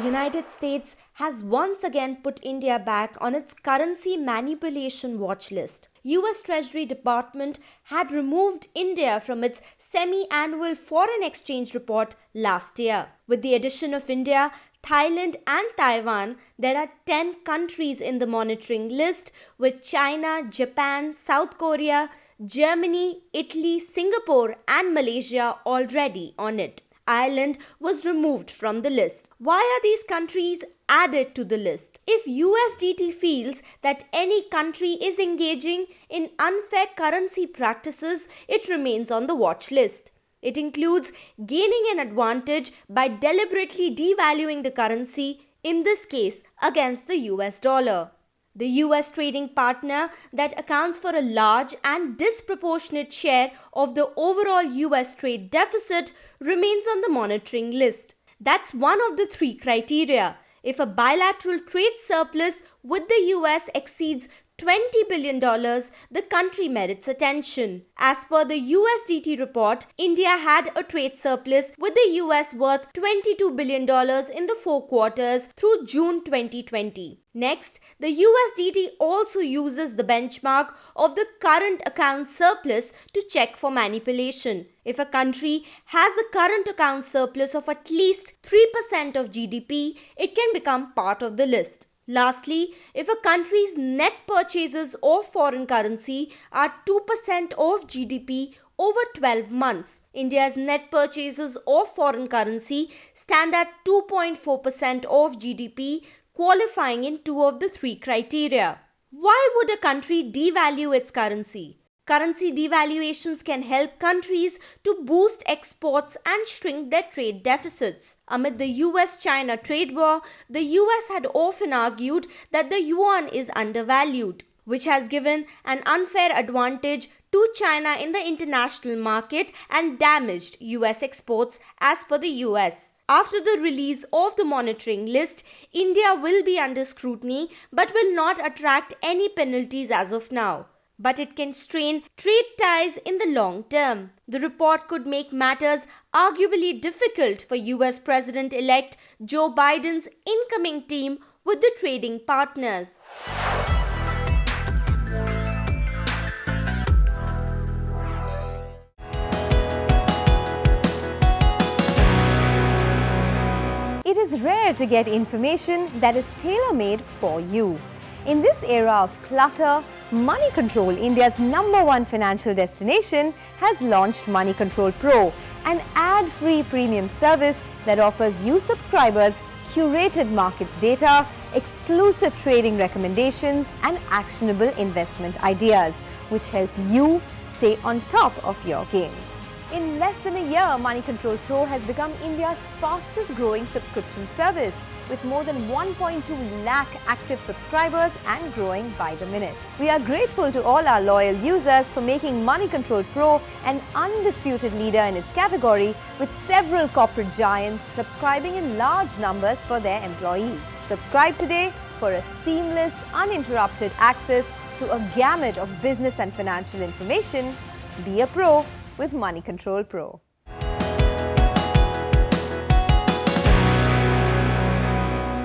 United States has once again put India back on its currency manipulation watch list. US Treasury Department had removed India from its semi-annual foreign exchange report last year. With the addition of India, Thailand and Taiwan, there are 10 countries in the monitoring list, with China, Japan, South Korea, Germany, Italy, Singapore and Malaysia already on it. Ireland was removed from the list. Why are these countries added to the list? If USDT feels that any country is engaging in unfair currency practices, it remains on the watch list. It includes gaining an advantage by deliberately devaluing the currency, in this case against the US dollar. The US trading partner that accounts for a large and disproportionate share of the overall US trade deficit remains on the monitoring list. That's one of the three criteria. If a bilateral trade surplus with the US exceeds $20 billion, the country merits attention. As per the USDT report, India had a trade surplus with the US worth $22 billion in the 4 quarters through June 2020. Next, the USDT also uses the benchmark of the current account surplus to check for manipulation. If a country has a current account surplus of at least 3% of GDP, it can become part of the list. Lastly, if a country's net purchases of foreign currency are 2% of GDP over 12 months, India's net purchases of foreign currency stand at 2.4% of GDP, qualifying in 2 of the 3 criteria. Why would a country devalue its currency? Currency devaluations can help countries to boost exports and shrink their trade deficits. Amid the US-China trade war, the US had often argued that the yuan is undervalued, which has given an unfair advantage to China in the international market and damaged US exports as per the US. After the release of the monitoring list, India will be under scrutiny but will not attract any penalties as of now. But it can strain trade ties in the long term. The report could make matters arguably difficult for US President-elect Joe Biden's incoming team with the trading partners. It is rare to get information that is tailor-made for you. In this era of clutter, Money Control, India's #1 financial destination, has launched Money Control Pro, an ad-free premium service that offers you subscribers curated markets data, exclusive trading recommendations, and actionable investment ideas, which help you stay on top of your game. In less than a year, Money Control Pro has become India's fastest growing subscription service, with more than 1.2 lakh active subscribers and growing by the minute. We are grateful to all our loyal users for making Money Control Pro an undisputed leader in its category, with several corporate giants subscribing in large numbers for their employees. Subscribe today for a seamless, uninterrupted access to a gamut of business and financial information. Be a pro with Money Control Pro.